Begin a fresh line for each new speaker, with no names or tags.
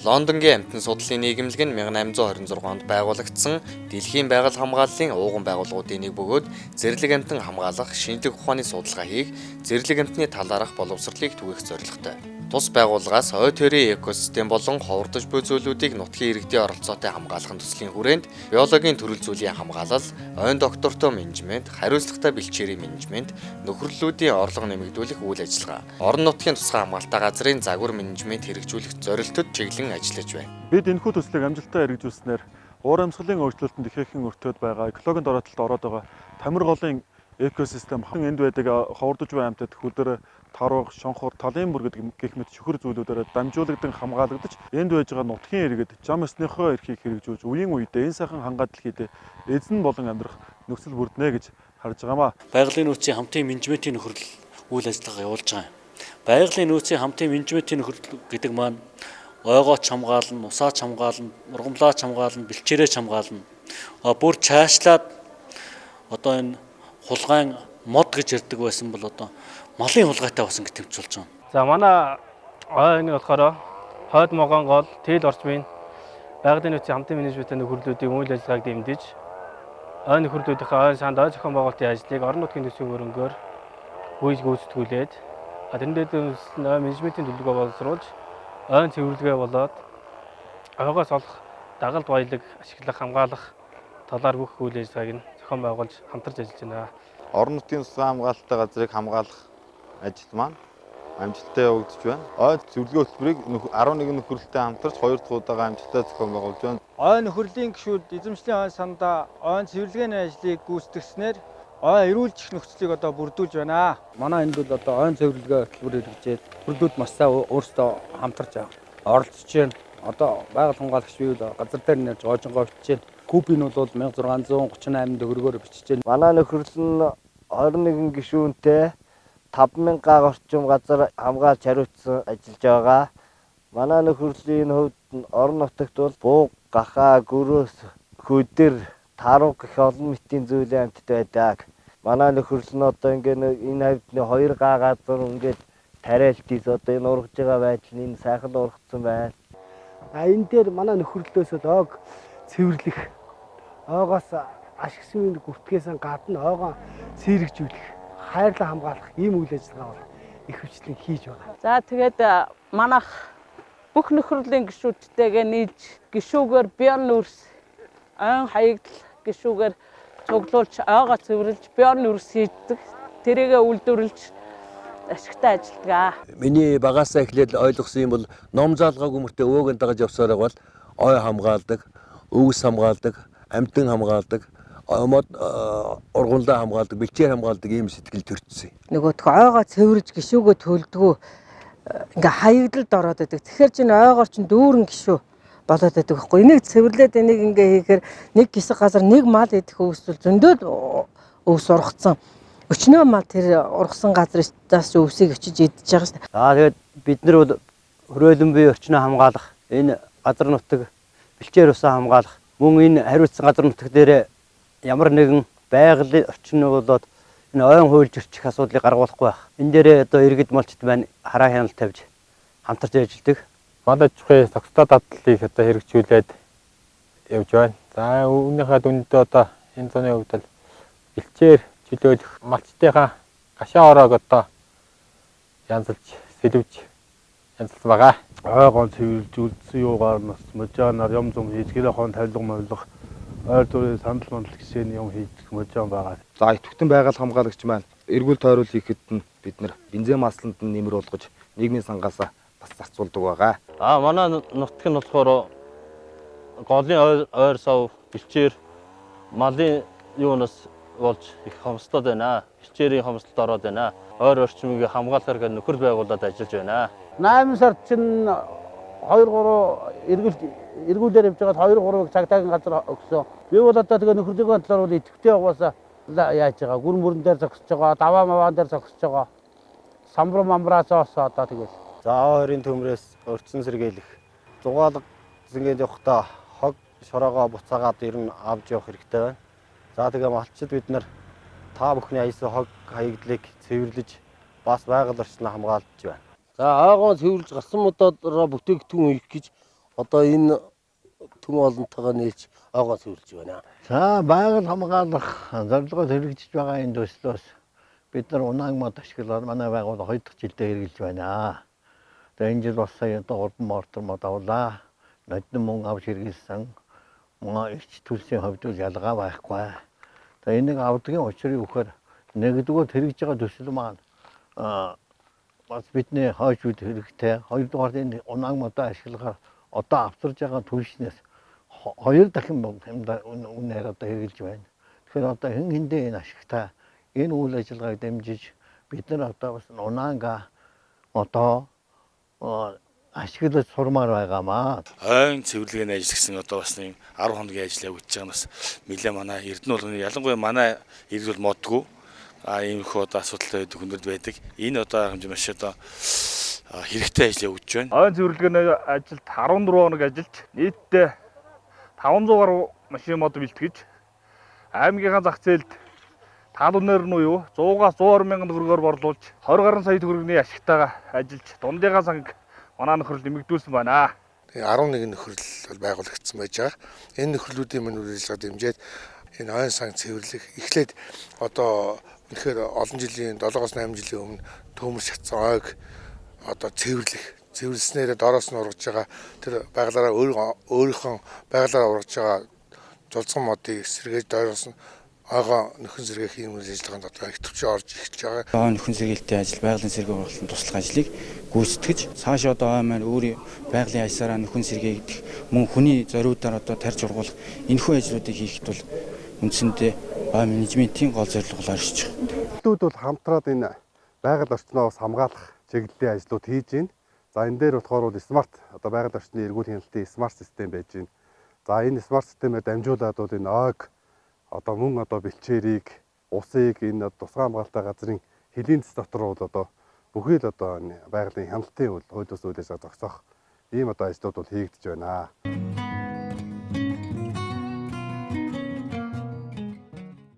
Лондонгийн амтны судлалын нийгэмлэг нь 1826 онд байгуулагдсан Дэлхийн байгаль хамгааллын ууган байгууллагуудын нэг бөгөөд зэрлэг амтан хамгаалах шинжлэх ухааны судалгаа хийх, зэрлэг амтны талаарх боловсролыг түгээх зорилготой. Тус байгууллагаас ой төрийн экосистем болон ховордож буй зүйлүүдийг нутгийн иргэдийн оролцоотой хамгаалахын төслийн хүрээнд биологийн төрөл зүйлийн хамгаалал, ойн доктортой менежмент, хариуцлагатай бэлчээрийн менежмент, нөхөрлөлүүдийн орлого нэмэгдүүлэх үйл ажиллагаа, орон нутгийн тусгай хамгаалалтаа газрын загвар менежмент хэрэгжүүлэх зорилтод чиглэн ажиллаж байна.
Бид энэхүү төслийг амжилттай хэрэгжүүлснээр уур амьсгалын өөрчлөлтөнд ихээхэн өртөөд байгаа экологийн дороотолд ороод байгаа тамир голын экосистем энд байдаг ховордож буй амьтад хүлэр, таруух, шонхор, талын бүр гэх мэт шүхэр зүйлүүдээр дамжуулагдсан хамгаалагдаж энд байж байгаа нутгийн иргэд зам ёсныхоо эрхийг хэрэгжүүлж үеийн үедээ энэ сайхан хангаат дэлхийд эзэн болон амьдрах нөхцөл бүрднэ гэж харж байгаамаа.
Байгалийн нөөцийн хамтын менежментийн нөхөрлөл үйл ажиллагаа явуулж байгаа юм. Байгалийн нөөцийн хамтын менежментийн нөхөрлөл гэдэг маань ойгооч хамгаална, усаач хамгаална, ургамлаач хамгаална, бэлчээрээч хамгаална. Бүр цаашлаад одоо энэ хулгайн мод гэж ярьдаг байсан бол одоо малын хулгайтай болсон гэж тэмцүүлж байгаа.
За манай ойны болохоор хойд могон гол тэл орчмын байгалийн нөөцийн хамтын менежментийн нөхөрлөлүүдийн үйл ажиллагааг дэмжиж ойн нөхөрлөлүүдийнхээ ойн санд ой зохион байгуулалтын ажлыг орон нутгийн төсвийн хөрөнгөөр гүйцэтгүүлээд тэрэн дээр менежментийн төлөвлөгөө боловсруулж ойн цэвэрлэгээ болоод ойгоос олох дагалд баялаг ашиглах хамгаалах талаар бүх үйл ажиллагааг нь зохион байгуулж хамтарч ажиллаж байна.
Орон нутгийн тусгай хамгаалалттай газрыг хамгаалах ажил маань амжилттай явагдаж байна. Ой зөвлөгөө хөтөлбөрийг 11 нөхөрлөлтэй хамтарч 2 дахь удаага амжилттай зохион байгуулж байна.
Ой нөхөрлөлийн гишүүд эзэмшлийн ойн сандаа ойн цэвэрлэгээний ажлыг гүйцэтгснээр ой эрүүлжих нөхцөлийг одоо бүрдүүлж байна. Манай энд бол одоо ойн цэвэрлэгээ хөтөлбөр хэрэгжээд бүрдүүд маш сайн өөрсдөө хамтарч оролцож байна. Одоо байгаль хамгаалагч бий газар дээр нэрж оожонгоо бичиж байна. Купын бол 1638 төгрөгөөр бичиж байна.
Манай нөхөрлөл нь 21 гишүүнтэй 5000 га орчим газар хамгаалж хариуцсан ажиллаж байгаа. Манай нөхөрлөлийн хувьд орон нутагт бол бууг, гахаа, гөрөөс, хөдөр, таруу гэх олон мэтийн зүйлийн амьтад байдаг. Манай нөхөрлөл нь одоо энэ хавьдны 2 га газар ингээд тариалтис одоо энэ ургаж байгаа байдал нь энэ сайхан ургацсан байна.
Энэ дээр манай нөхөрлөлөөс ойг цэвэрлэх, ойгоос ашиг сүмийн гүртгэхээс гадна ойгоо сэргжүүлэх, хайрлан хамгаалах ийм үйл ажиллагаа бол их хвчлэн хийж байгаа.
За тэгээд манайх бүх нөхөрлөлийн гишүүдтэйгээ нийлж гишүүгээр бион нүрс, ойн хаягдал гишүүгээр цуглуулж, ойгоо цэвэрлж, бион нүрс хийдэг. Тэрийгэ үйлдвэрлэж ашигтай ажилладаг.
Миний багасаа эхлээд ойлгосон юм бол ном заалгаагүй мөртөө өөг дагаж явсаар бол ой хамгаалдаг, өвс хамгаалдаг, амтан хамгаалдаг, мод ургамлаа хамгаалдаг, бэлчээр хамгаалдаг ийм сэтгэл төрчихсөн.
Нөгөөх ойгоо цэвэрж гişүүгөө төлдгөө ингээ хаягдалд ороод байдаг. Тэгэхээр чинь ойгоор чинь дүүрэн гişүү болоод байдаг байхгүй. Энийг цэвэрлээд энийг ингээ хийхээр нэг гисэг газар нэг мал идэх өвсөл зөндөөд өвс ургацсан. Өчнөө мал тэр ургасан газраас өвсийг өчиж идчихэж байгаа шүү дээ.
За тэгээд бид нар бол хөрөөлөн бие орчноо хамгаалах, энэ газар нутаг бэлчээр усаа хамгаалах, мөн энэ хариуцсан газар нутаг дээр ямар нэгэн байгалийн орчин болоод энэ ойн хуульж өрчих асуудлыг гаргуулахгүй байх. Энэ дээр одоо иргэд малчд маань хараа хяналт тавьж хамтарч ажилладаг.
Манай чухал цогцтой дадлыг одоо хэрэгжүүлээд явж байна. За үүнийхээ дүндээ одоо энэ зуны хувьд бол бэлчээр чөлөөлөх малчтайхаа гашаа ороог одоо янзлж, сэлвж янзлсан байгаа.
Ойгоо цэвэрлж үлдсэн юугаар нас можаанаар юм зам хийж гэрээ хон тавилга мавилга ойр дурын сандал мандал гişэний юм хийдэг можаан байгаа.
За идэвхтэн байгаль хамгаалагч маань эргүүл тойрол хийхэд нь бид нар бензин масланд нь нэмэр болгож нийгмийн сангаас бас зарцуулдаг байгаа.
Манай нутг нь болохоор голын ойр сав, бэлчээр, малын юунаас болж их хомсдод байна. Бэлчээрийн хомсдолд ороод байна. Ойр орчмыг хамгаалахаар гэх нөхөр байгууллагад ажиллаж байна.
8 сард чинь 2-3 эргүүлээр явж байгаад 2-3 цагтаагийн газар өгсөн. Би бол одоо тэгээ нөхөрлөгийн талаар бол идэвхтэй яваасаа яаж байгаа. Гүр мөрөн дээр зогсож байгаа, даваа маваан дээр зогсож байгаа. Самбар мамбраасаас одоо тэгэл.
За ойрын төмрөөс өрцөн сэргийлэх, зугаалга зингээд явахдаа хог шороогоо буцаагаад ер нь авч явах хэрэгтэй байна. За тэгээ малчид бид нар та бүхний аясан хог хаягдлыг цэвэрлэж бас байгаль орчноо хамгаалж байна.
За ойгоо цэвэрлж гасан модоороо бүтээгдэхүүн хийх гэж
одоо энэ төм олонтойгоо нийлж ойгоо цэвэрлэж байна.
За байгаль хамгаалах зорилгоор хэрэгжиж байгаа энэ төслөөс бид нар унааг мод ашиглаад манай байгууллага 2 дахь жилдээ хэрэгжилж байна. Тэгээ энэ жил бас сая одоо 3 мортор мод авлаа. Нодны мөн авч хэрэгжилсэн. Манай эрч төлсийн хувьд бол ялгаа байхгүй. Тэгээ энийг авдгийн учрыг өгөхөөр нэгдүгээр хэрэгжиж байгаа төсөл маань бас бидний хойш үед хэрэгтэй. Хоёрдугаар энэ унааг модоо ашиглахаар одоо авчирж байгаа төлснөөс 2 дахин үнээр одоо хэрэгжилж байна. Тэгэхээр одоо хэн хэндээ энэ ашигтай энэ үйл ажиллагааг дэмжиж бид нар одоо бас унаанга одоо ашиглаж сурмаар байгаамаа.
Ойн цэвэрлэгийн ажил гэсэн одоо бас нэг 10 хоногийн ажил явагдаж байгаа нь бас нэлээ манай Эрдэнэ болгоны ялангуяа манай иргэд бол модгүй ийм их одоо асуудалтай байдаг хүндрэл байдаг. Энэ одоо хэмжээ маш одоо хэрэгтэй ажил явагдаж байна.
Ойн цэвэрлэгийн ажилд 14 хоног ажиллаж нийтдээ 500 гаруй машин мод бэлтгэж аймгийнхаа зах зээлд тал үнээр нь юу 100-аас 120 мянган төгрөгөөр борлуулж 20 гаруй сая төгрөгийн ашигтайгаа ажиллаж дундыгаа санг манай нөхрөл нэмэгдүүлсэн байна.
Тэгээ 11 нөхрөл бол байгуулагдсан байж байгаа. Энэ нөхрөлүүдийн мань үйл ажиллагаа дэмжиж энэ ойн сан цэвэрлэх эхлээд одоо үнэхээр олон жилийн 7-8 жилийн өмнө төмөр шатсан ойг одоо цэвэрлснээр доороос нь ургаж байгаа тэр байгалаараа өөрийнхөө байгалаараа ургаж байгаа зулцсан модыг сэргээж доороос нь ойгоо нөхөн сэргээх юм үйл ажиллагаанд одоо их төвчөө орж эхэлж байгаа.
Ой нөхөн сэргээлтийн ажил, байгалийн сэргээ ургалсан туслах ажлыг гүйцэтгэж цаашаа одоо ой маань өөрийн байгалийн ажлаараа нөхөн сэргээгдэх мөн хүний зориудаар одоо тарж ургуулах энэхүү ажлуудыг хийхэд бол үндсэндээ ой менежментийн гол зорилго бол оршиж байгаа.
Төлөвлөлүүд бол хамтраад энэ байгаль орчноо бас хамгаалах чиглэлийн ажлууд хийж байна. За энэ дээр болохоор бол смарт одоо байгаль орчны эргүүл хяналтын смарт систем байж байна. За энэ смарт системээр дамжуулаад бол энэ ойг одоо мөн одоо бэлчээрийг, усыг энэ тусгай хамгаалалттай газрын хөлийн цэц дотор бол одоо бүхий л одоо байгалийн хяналтын хууль төс үйл ажиллагаа зогсоох ийм одоо ажлууд бол хийгдэж байна.